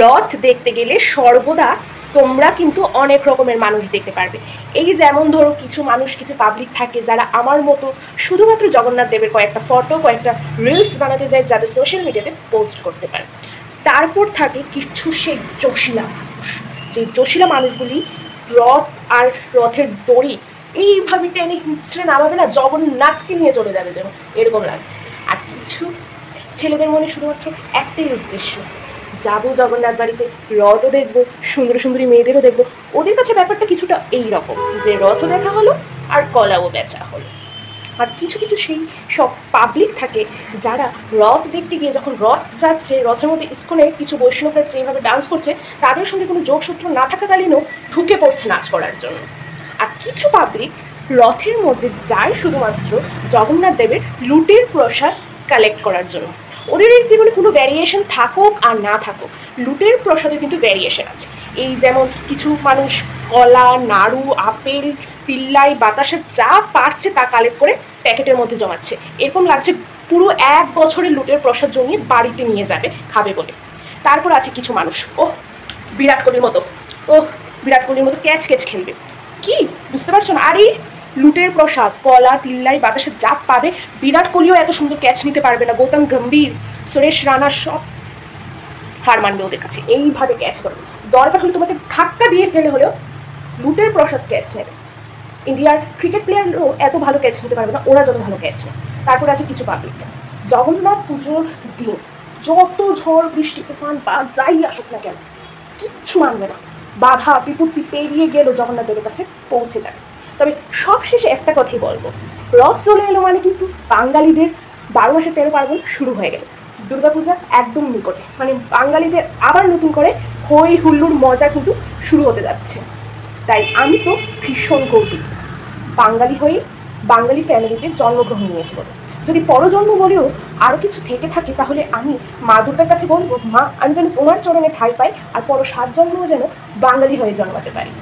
রথ দেখতে গেলে সর্বদা তোমরা কিন্তু অনেক রকমের মানুষ দেখতে পারবে। এই যেমন ধরো কিছু মানুষ, কিছু পাবলিক থাকে যারা আমার মতো শুধুমাত্র জগন্নাথ দেবের কয়েকটা ফটো, কয়েকটা রিলস বানাতে যায় যাতে সোশ্যাল মিডিয়াতে পোস্ট করতে পারে। তারপর থাকে কিছু সেই জোশিলা মানুষ, যে জোশিলা মানুষগুলি রথ আর রথের দড়ি এইভাবে টেনে হিঁচড়ে নামাবে না, জগন্নাথকে নিয়ে চলে যাবে যেন, এরকম লাগছে। আর কিছু ছেলেদের মনে শুধুমাত্র একটাই উদ্দেশ্য, যাবো জগন্নাথ বাড়িতে, রথও দেখবো, সুন্দর সুন্দরী মেয়েদেরও দেখবো। ওদের কাছে ব্যাপারটা কিছুটা এইরকম যে রথও দেখা হলো আর কলাও বেচা হলো। আর কিছু কিছু সেই সব পাবলিক থাকে যারা রথ দেখতে গিয়ে যখন রথ যাচ্ছে, রথের মধ্যে ইস্কনের কিছু বৈষ্ণবরা যেভাবে ডান্স করছে তাদের সঙ্গে কোনো যোগসূত্র না থাকাকালীনও ঢুকে পড়ছে নাচ করার জন্য। আর কিছু পাবলিক রথের মধ্যে যায় শুধুমাত্র জগন্নাথ দেবের লুটের প্রসাদ কালেক্ট করার জন্য। ওদের এই জীবনে কোনো ভ্যারিয়েশন থাকুক আর না থাকুক, লুটের প্রসাদের কিন্তু ভ্যারিয়েশন আছে। এই যেমন কিছু মানুষ কলা, নাড়ু, আপেল, তিল্লাই, বাতাসা যা পারছে তা কালেক্ট করে প্যাকেটের মধ্যে জমাচ্ছে। এরকম লাগছে পুরো 1 বছরের লুটের প্রসাদ জমিয়ে বাড়িতে নিয়ে যাবে খাবে বলে। তারপর আছে কিছু মানুষ, বিরাট কোহলির মতো, বিরাট কোহলির মতো ক্যাচ ক্যাচ খেলবে। কি বুঝতে পারছো না? আরে লুটের প্রসাদ, কলা, তিল্লাই, বাতাসে যা পাবে, বিরাট কোহলিও এত সুন্দর ক্যাচ নিতে পারবে না। গৌতম গম্ভীর, সুরেশ রানা সব হার মানবে ওদের কাছে। এইভাবে ক্যাচ করবে, দরকার হলে তোমাকে ধাক্কা দিয়ে ফেলে হলেও লুটের প্রসাদ ক্যাচ নেবে। ইন্ডিয়ার ক্রিকেট প্লেয়ারও এত ভালো ক্যাচ নিতে পারবে না ওরা যত ভালো ক্যাচ নেয়। তারপরে আছে কিছু পাবলিক, জগন্নাথ পুজোর দিন যত ঝড় বৃষ্টি তুফান বা যাই আসুক না কেন কিচ্ছু মানবে না, বাধা বিপত্তি পেরিয়ে গেলেও জগন্নাথ দেবের কাছে পৌঁছে যাবে। তবে সবশেষে একটা কথাই বলবো, রথ চলে এলো মানে কিন্তু বাঙালিদের 12 মাসে 13 পার্বণ শুরু হয়ে গেল। দুর্গাপূজা একদম নিকটে, মানে বাঙালিদের আবার নতুন করে হই হুল্লোড় মজা কিন্তু শুরু হতে যাচ্ছে। তাই আমি তো ভীষণ গর্বিত বাঙালি হয়ে, বাঙালি ফ্যামিলিতে জন্মগ্রহণ নিয়েছি বলে। যদি পরজন্ম বলেও আরও কিছু থেকে থাকে তাহলে আমি মা দুর্গার কাছে বলবো, মা আমি যেন তোমার চরণে ঠাঁই পাই আর পর 7 জন্মও যেন বাঙালি হয়ে জন্মাতে পারি।